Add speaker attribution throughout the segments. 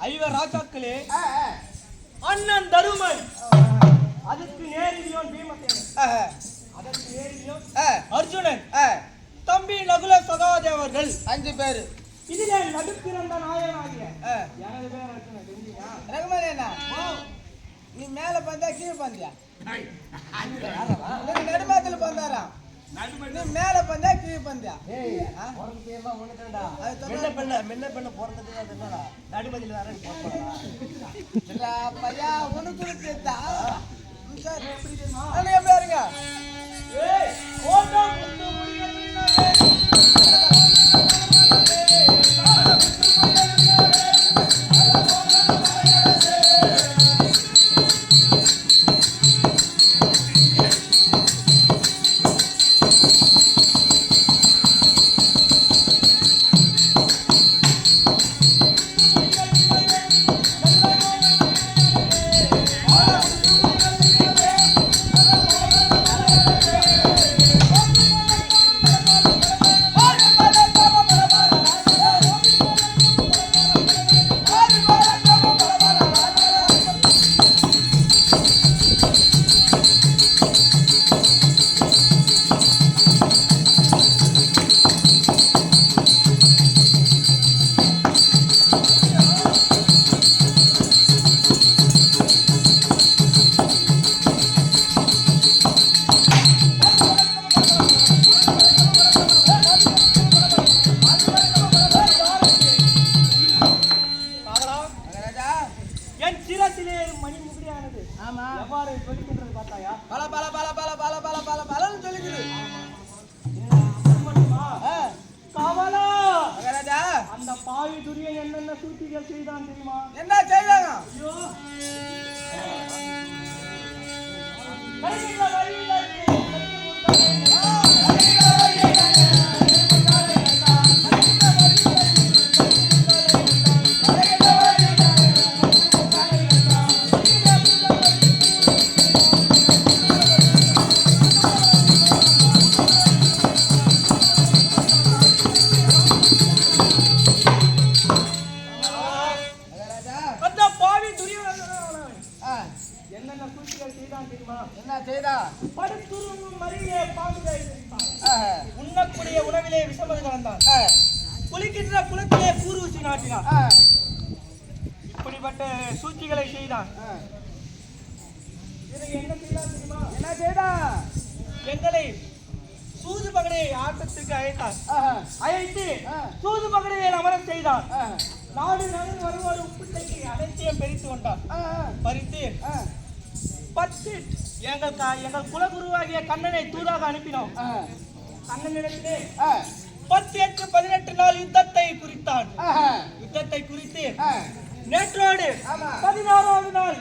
Speaker 1: ஐவர் ராஜாக்களே அண்ணன் தருமன், அதுக்கு நேரிலியோன் பீமசேனன், அதற்கு நேரிலியோன் அர்ஜுனன், தம்பி நகுல சகாதேவர்கள் 5 பேர். இதிலே நடுப்பிறந்த நாயனாகிய எனது பேர் ரகுமணேனா. நீ மேல பந்தா கீழே பந்தியா? நடுமாத்துல பந்தாரா? நீ மேல பந்தா கீழே பந்தியா? முன்ன பெண்ண பிறந்தது என்னடா நடுமதியில பையா உனக்கு எப்படி இருங்க உண்ணக்கூடிய உணவிலே விஷமது கலந்தான், குளிக்கின்ற குளத்திலே கூறுசி நாட்டினான், இப்படிப்பட்ட சூழ்ச்சிகளை செய்தான். என்ன செய்தான்? எங்களை சூது பகடையை ஆட்டத்துக்கு அழைத்து சூது பகடையை அமரம் செய்தான். நாடு நகர் வருவாடு உப்புட்டைக்கு அனைத்தையும் பறித்து கொண்டான். பறித்து 10 எங்கள் குலகுருவாகிய கண்ணனை தூதாக அனுப்பினோம். கண்ணனிடத்திலே 18 நாள் யுத்தத்தை குறித்தான். யுத்தத்தை குறித்து நேற்றோடு 16வது நாள்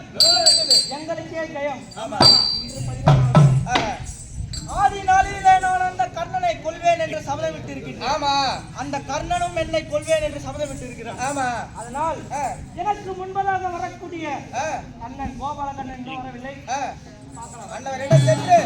Speaker 1: எங்களுக்கே ஜெயம். ஆதி நாளிலே நான் அந்த கர்ணனை கொல்வேன் என்று சபதம் விட்டிருக்கிறேன். அந்த கர்ணனும் என்னை கொல்வேன் என்று சபதம் விட்டிருக்கிறான். அதனால் எனக்கு முன்பதாக வரக்கூடிய கண்ணன் கோபால கண்ணன் இன்னும் வரவில்லை. அண்ணவரிடம் சென்று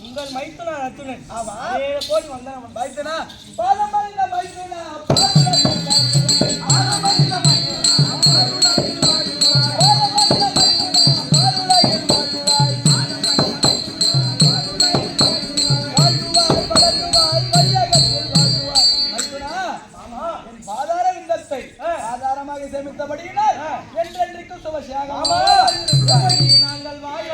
Speaker 1: உங்கள் மைத்துனா அத்துணன்.
Speaker 2: ஆமா.
Speaker 1: போய் வந்தான்
Speaker 2: மைத்துனா பாதம் மறைந்த மைத்துனா ஆதாரமாக சேமித்தபடியினால் என்றென்றைக்கும் சுவசியாக
Speaker 1: நாங்கள் வாய்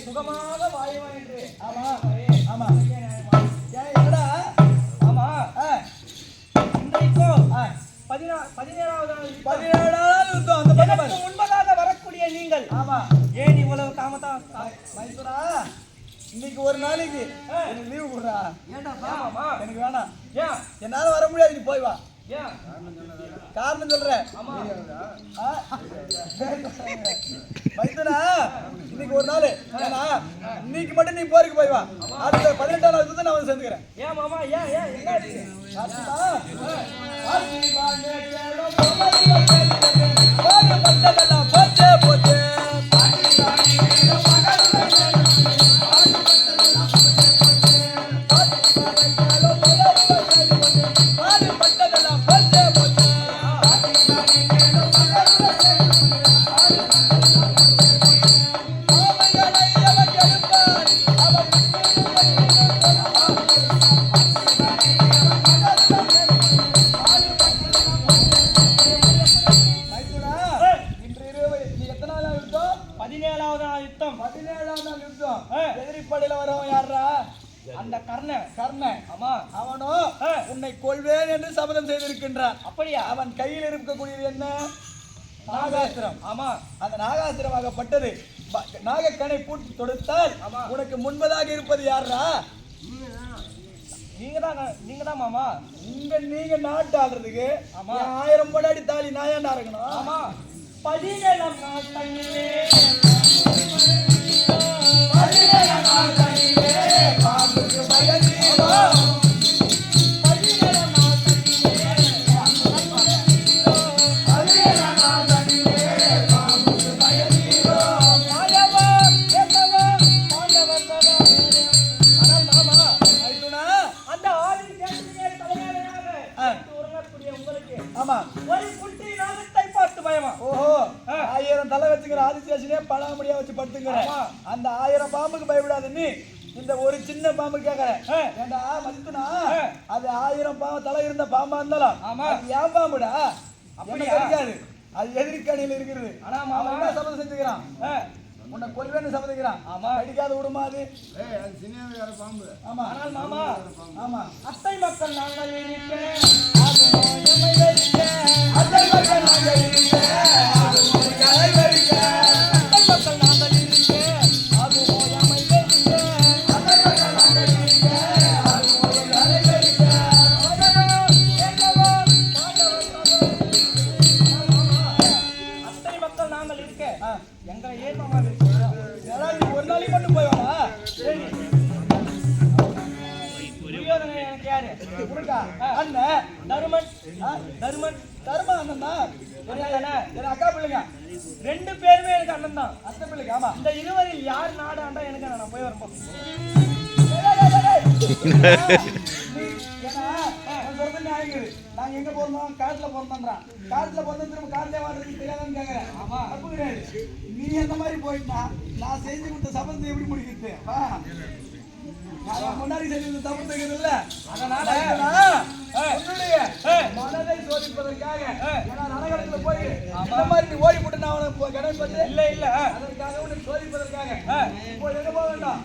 Speaker 1: சுகமாக வாழுவா என்று.
Speaker 2: ஆமா ஆமா
Speaker 1: இன்றைக்கும் 17வது முன்பதாக வரக்கூடிய நீங்கள்
Speaker 2: ஆமா
Speaker 1: ஏன் இவ்வளவு தாமதா?
Speaker 2: மைசூரா இன்னைக்கு ஒரு நாளைக்கு எனக்கு லீவு கொடுறா.
Speaker 1: ஏன்டா?
Speaker 2: எனக்கு வேணாம்.
Speaker 1: ஏன்
Speaker 2: என்னால வர முடியாது, நீ போய் வா.
Speaker 1: ஏன்
Speaker 2: காரணம் சொல்றேன். மைசூரா இன்னைக்கு ஒரு நாள், ஏன்னா இன்னைக்கு மட்டும் நீ போருக்கு போய் வா. அடுத்த 18ஆம் நாள் நான் வந்து சேர்ந்துக்கிறேன்.
Speaker 1: ஏன் மாமா? ஏன் என்ன ஆச்சு?
Speaker 2: போச்சு
Speaker 1: அந்த கர்ண
Speaker 2: ஆமா அவனோ உன்னை கொல்வேன் என்று சபதம் செய்திருக்கின்றான்.
Speaker 1: அப்படியா?
Speaker 2: அவன் கையில் இருக்கக்கூடியது என்ன? நாகாஸ்திரம்.
Speaker 1: ஆமா,
Speaker 2: அந்த நாகாஸ்திரமாகப்பட்டது நாகக்கணை பூட்டி தொடுத்தால் உனக்கு முன்பதாக இருப்பது யாரா?
Speaker 1: நீங்க தான் மாமா.
Speaker 2: நீங்க நாட்டு ஆடுறதுக்கு 1000 பொண்டாடி தாலி நாயாண்டா இருக்கணும்.
Speaker 1: ஆமா 17ஆம் நாள் தண்ணிலே
Speaker 2: ஆமா
Speaker 1: ஒரு குட்டி நாகத்தை பார்த்து பயமா?
Speaker 2: ஓஹோ 1000 தலை வச்சுக்கிற ஆதிசேஷனே பலாம தலைமுடியா வச்சு படுத்துங்கிற அந்த 1000 பாம்புக்கு பயப்படாத நீ இந்த ஒரு சின்ன பாம்பு கேக்குற ஏண்டா மதித்துனா அது 1000 பாம்பு தலை இருந்த பாம்பா இருந்தாலும் அது ஏன் பாம்புடா அப்படியே இருக்காது அது எதிர்கணியில இருக்கிறது ஆனா அவன் என்ன சபதம் செஞ்சுக்கிறான் உன்னை கொல்வேன்னு சபதிக்கிறான் அடிக்காத விடுமா அது
Speaker 3: அது சின்ன பாம்பு
Speaker 2: ஆமா ஆனால் மாமா ஆமா
Speaker 1: அத்தை மக்கள் நாங்கள் இருக்கிறேன்
Speaker 2: அத்தை மக்கள் நாங்கள் இருக்கிறேன்
Speaker 1: எங்களை ஏன் மாமா
Speaker 2: ஒரு நாளைக்கு மட்டும் போய் வாடா
Speaker 1: துரியோதனை எனக்கு யாரு
Speaker 2: உனக்கா அண்ணன்
Speaker 1: தருமன்
Speaker 2: தர்மா அண்ணன் அக்கா பிள்ளைங்க
Speaker 1: 2 பேருமே எனக்கு அண்ணன் தான்
Speaker 2: அத்தை பிள்ளைங்க ஆமா
Speaker 1: இந்த இருவரில் யார் நாடு ஆண்டா எனக்கு நான் போய் வரும்போது
Speaker 2: நாங்க எங்க போறோம் காட்டுல பிறந்தோம்றான் காட்டுல பிறந்த திரும்ப காட்டுல வாழ்றது தெரியாதான்னு கேக்குறேன் ஆமா தப்பு கிடையாது நீ எந்த மாதிரி போயிட்டா நான் செஞ்சு கொடுத்த சபதத்தை எப்படி முடிக்கிறது முன்னாடி செஞ்சு தப்பு தெரியுது இல்ல அதனால உன்னுடைய மனதை சோதிப்பதற்காக நரகத்துல போய் இந்த மாதிரி நீ ஓடி போட்டு நான் உனக்கு கணக்கு
Speaker 1: இல்ல
Speaker 2: அதற்காக உனக்கு சோதிப்பதற்காக இப்போ எங்க போக வேண்டாம்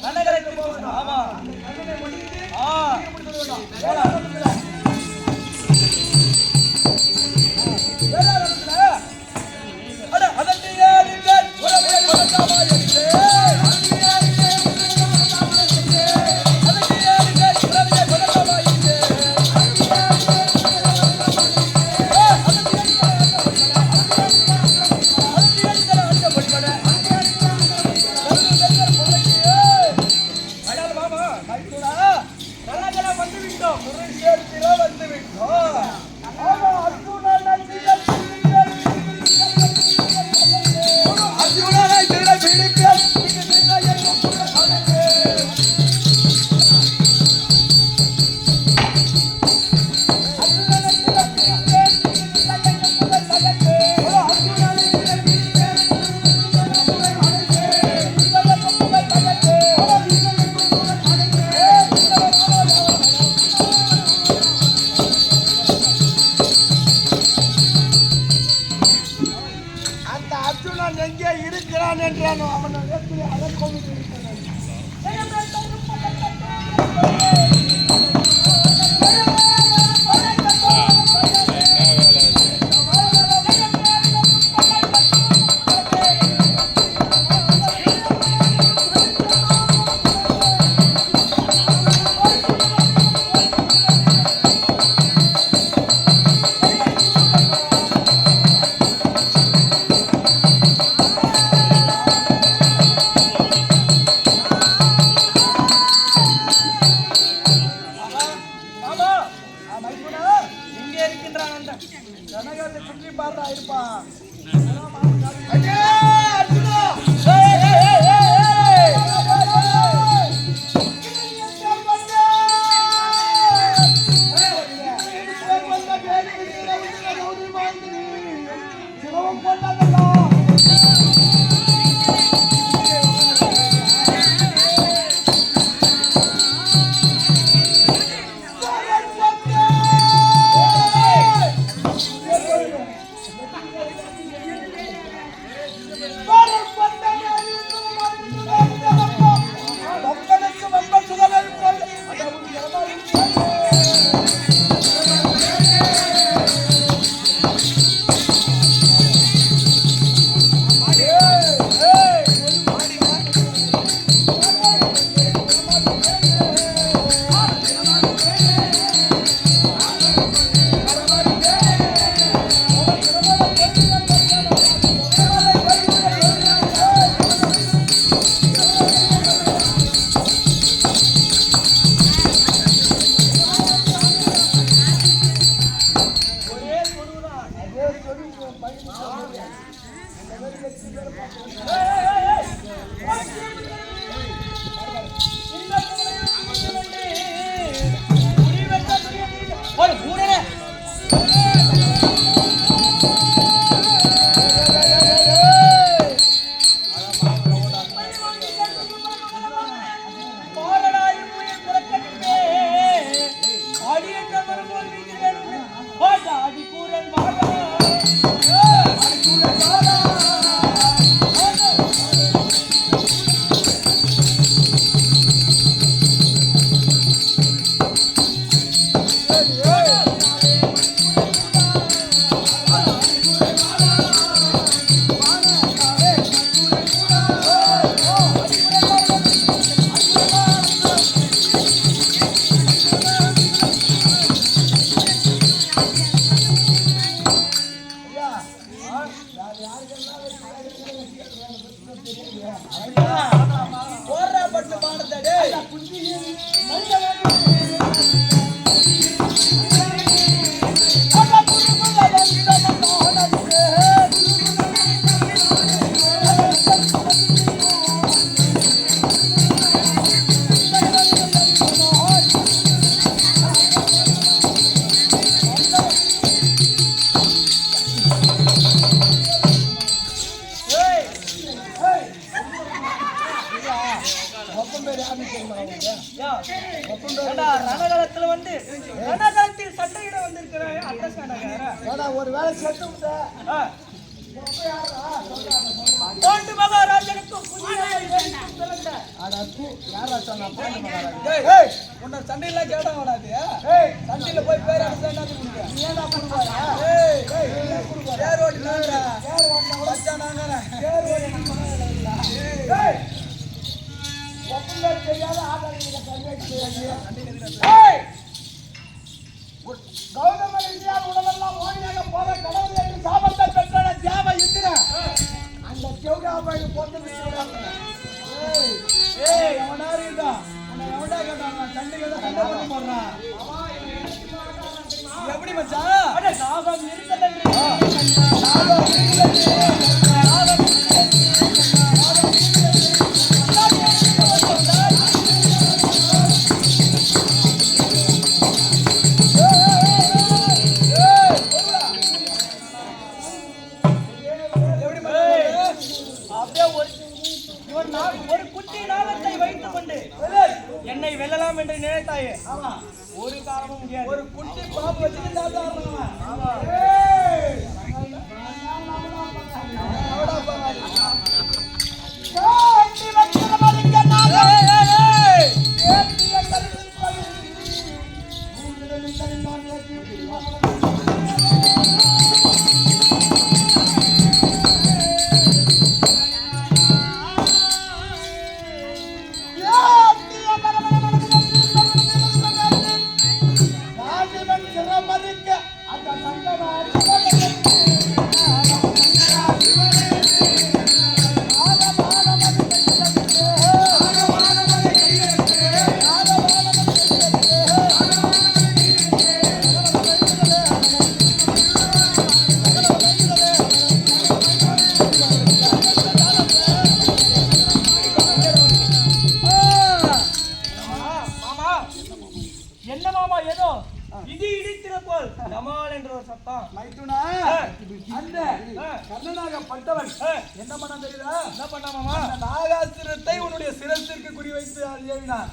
Speaker 1: நரகத்துக்கு போக வேண்டாம் ஆமா
Speaker 2: கண்ணனை முடித்து எங்கே இருக்கிறான் என்றானோ அவன் போடுறா பட்டு பானத்தடே
Speaker 1: ரணகளத்துல வந்து ரணகளத்தில் சண்டையிட வந்திருக்கிற
Speaker 2: ஒரு வேலை செத்து
Speaker 1: பாண்டு மகாராஜனுக்கும்
Speaker 2: உன்னை சண்டையில கேட்டா வராது சண்டையில போய் பேர் பேர் ஓட்டி கௌதம இந்தியாவில் உடலெல்லாம் ஓடியாக போல கடவுள் என்று சாபத்தை பெற்ற தியாவ இந்திரன் அந்த செவ்வாய் போட்டு எவனாரு இருந்தான் உன்னை எவனா கேட்டாங்க சண்டைக்கு சண்டை பண்ண போடுறான் எப்படி மச்சான் சாபம் இருக்கிறது
Speaker 1: ஒரு குட்டி நாகத்தை வைத்துக் கொண்டு என்னை வெல்லலாம் என்று நினைத்தாயே ஒரு காரணமும் முடியாது.
Speaker 2: ஒரு குட்டி பாம்பு வச்சுக்கிட்டா என்ன பண்ண தெரியுதா?
Speaker 1: என்ன பண்ணாமா?
Speaker 2: நாகாசுரத்தை உன்னுடைய சிரசிற்கு குறி வைத்து ஏவினான்.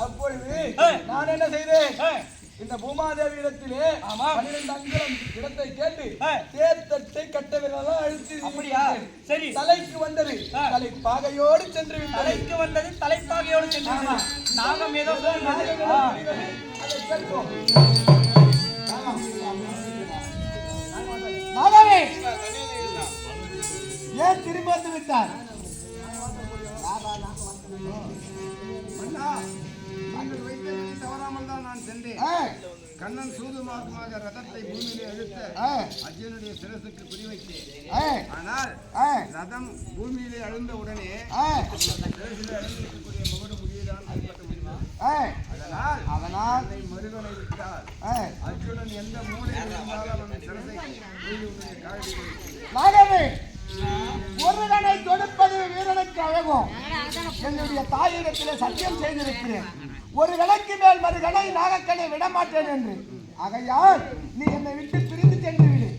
Speaker 2: அப்பொழுது நான் என்ன செய்தேன்? இந்த பூமாதேவி இடத்திலே 12 அங்குலம் இடத்தை கேட்டு தேர்தட்டை கட்டவிரெல்லாம் அழுத்தி
Speaker 1: அப்படியா? சரி,
Speaker 2: தலைக்கு வந்தது தலைப்பாகையோடு சென்று விட்டது.
Speaker 1: தலைக்கு வந்தது தலைப்பாகையோடு சென்று நாகம் ஏதோ
Speaker 2: நாகமே ஏன் திரும்பி வந்து விட்டார்?
Speaker 3: தவறாமல் தான் நான் சென்றேன். கண்ணன் சூதுமாகமாக ரதத்தை பூமியிலே அழுத்த அர்ஜுனுடைய சிரசுக்கு குறிவைத்தேன். ஆனால் ரதம் பூமியிலே அழுந்த உடனே சிரசிலே அழுந்திருக்கக்கூடிய முகடு முடியதான் கைப்பற்ற முடியும். அதனால் மருகனை விட்டால் அர்ஜுனன் எந்த மூலையில் இருந்தாலும் அவன் சிரசை
Speaker 2: நாகமே ஒருவனை தொடுப்பது வீரனுக்கு அழகும். என்னுடைய தாயிடத்திலே சத்தியம் செய்திருக்கிறேன், ஒரு கலைக்கு மேல் மறுகலை நாகக்கனை விடமாட்டேன் என்று. ஆகையால் நீ என்னை விட்டு பிரிந்து சென்று விடு.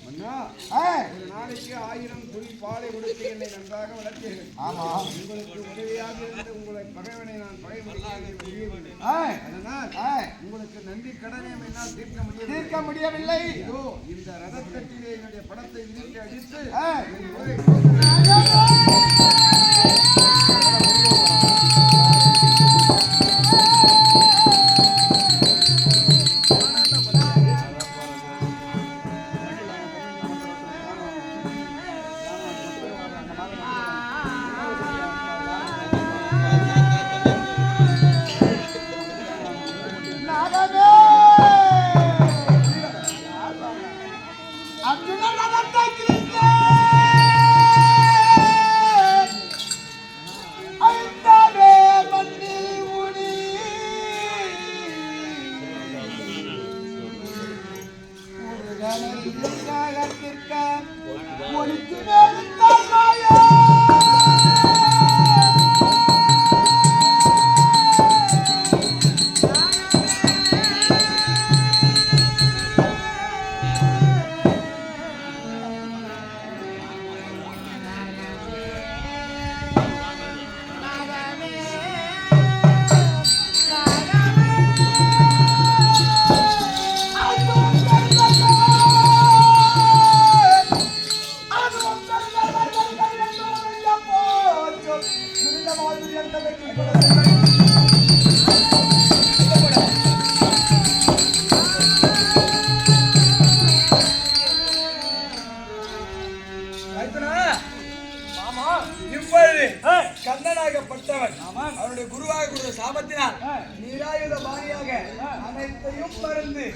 Speaker 3: ஒரு நாளைக்கு 1000 துளி பாலை கொடுத்து என்னை நன்றாக வளர்த்தீர்கள்.
Speaker 2: ஆமா,
Speaker 3: உங்களுக்கு உதவியாக இருந்து உங்களை பகைவனை நான் பகைமுடியவில்லை. அதனால் உங்களுக்கு நன்றி கடனை என்னால் தீர்க்க முடியவில்லை. இதோ இந்த ரதத்தட்டிலே என்னுடைய படத்தை விரித்து அடித்து
Speaker 2: இப்பொழுது கண்ணனாகப்பட்டவன் அவருடைய குருவாக கொடுத்த சாபத்தினால் நீராயுத பாணியாக அனைத்தையும் மறந்து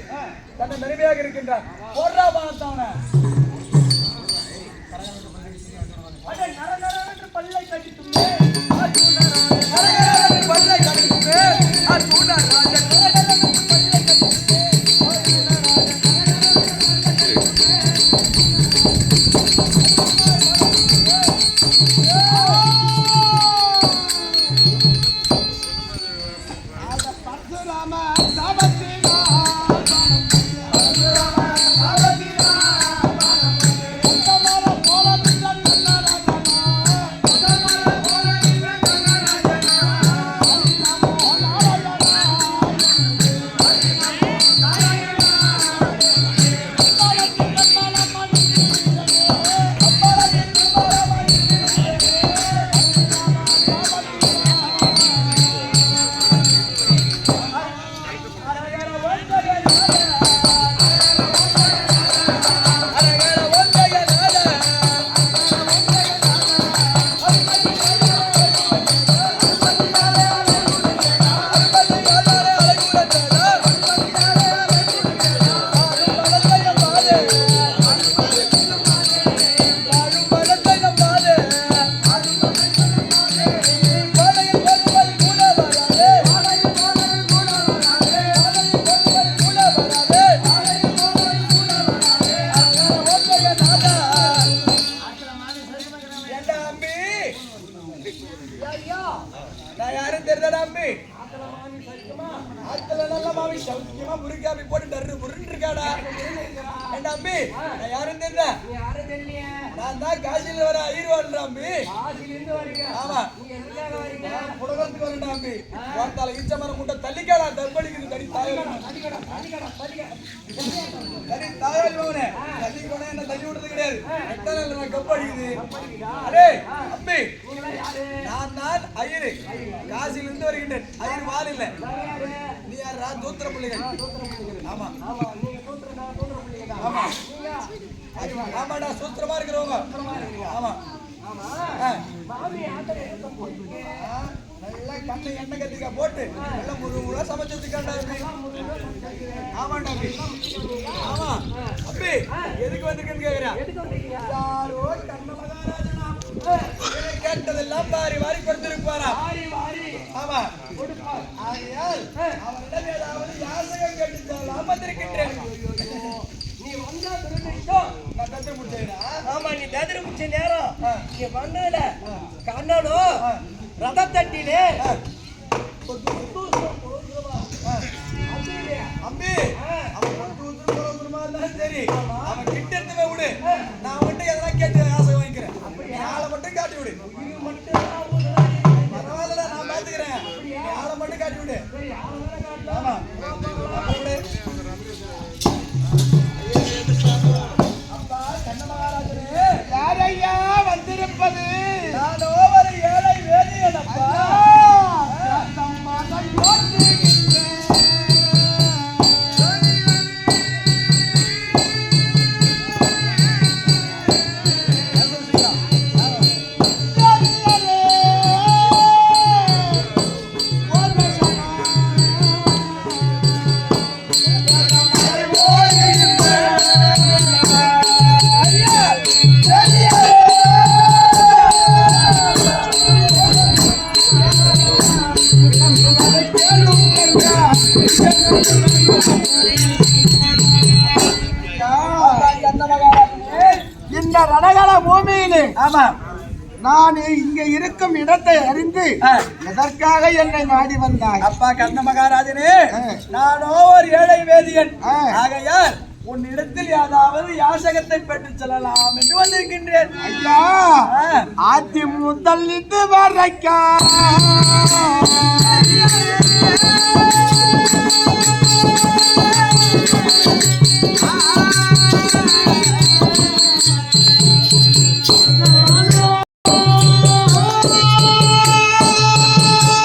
Speaker 2: தன்னை பெருமையாக இருக்கின்றார். போடுறா பானத்தான
Speaker 1: பல்லை கட்டிட்டுமே
Speaker 2: பல்லை கட்டிட்டுமே நான் யாரும் தெரிஞ்சடா அம்பி ஆத்துல நல்ல மாமி சௌக்கியமா முருகாமி போட்டு டர்ரு முருன்னு இருக்காடா. ஏண்டா அம்பி நான் யாரும் தெரியல. நான் தான் காசில வர ஐயர்வாடுறா அம்பி. ஆமா புடகத்துக்கு வரேன்டா அம்பி. வார்த்தால ஈச்ச மரம் முட்டை தள்ளிக்காடா தற்படிக்குது தடி தாயால் தடி தாயால் மவனே தள்ளி போனா என்ன தள்ளி விடுறது கிடையாது. எத்தனை நான் கப்பு அடிக்குது. அரே அம்பி நான் தான் ஐயரு காசிலிருந்து வருகின்றேன். ஐயர் வால் இல்ல. நீ யாரா தூத்திர பிள்ளைகள். ஆமா ஆமா ஆமாடா சூத்திரமா இருக்கிறவங்க. ஆமா நல்லா கண்ணு எண்ணெய் கத்திக்கா போட்டு நல்லா முருகா சமைச்சிருக்காண்டா. ஆமாண்டா ஆமா அப்படி எதுக்கு வந்திருக்கேன்னு கேக்குறா. யாரோ கண்ண மகாராஜனா கேட்டதெல்லாம் வாரி வாரி கொடுத்திருப்பாரா. ஆமா ஆகையால் அவரிடம் ஏதாவது யாசகம் கேட்டுச்சாலாம் வந்திருக்கின்றேன்.
Speaker 1: நீ வந்தா திரும்பிட்டோ
Speaker 2: நான் தத்து முடிச்சேனா.
Speaker 1: ஆமா நீ ததிர முடிச்ச நேரம் நீ வந்ததுல கண்ணனோ ரதத்தட்டிலே
Speaker 2: அம்பி அவன் சரி அவன் கிட்ட இருந்து விடு. நான் மட்டும் எதனா கேட்டு ஆசை வாங்கிக்கிறேன். ஆளை மட்டும் காட்டி விடு. பரவாயில்ல நான் பாத்துக்கிறேன். ஆளை மட்டும் காட்டி விடு. ஆமா அப்பா கண்ண மகாராஜனே
Speaker 3: யார் ஐயா வந்திருப்பது?
Speaker 2: நான் ஒரு ஏழை வேதியன் அப்பா.
Speaker 3: இந்த ரணகல பூமியிலே
Speaker 2: ஆமா
Speaker 3: நான் இங்க இருக்கும் இடத்தை அறிந்து எதற்காக என்னை நாடி வந்தாய்?
Speaker 2: அப்பா கண்ண மகாராஜனே நானோ ஒரு ஏழை வேதியன். ஆகையால் உன் இடத்தில் ஏதாவது யாசகத்தை பெற்று செல்லலாம் என்று வந்திருக்கின்றேன்.
Speaker 3: ஐயா ஆத்தி முதல் இது வரைக்கும்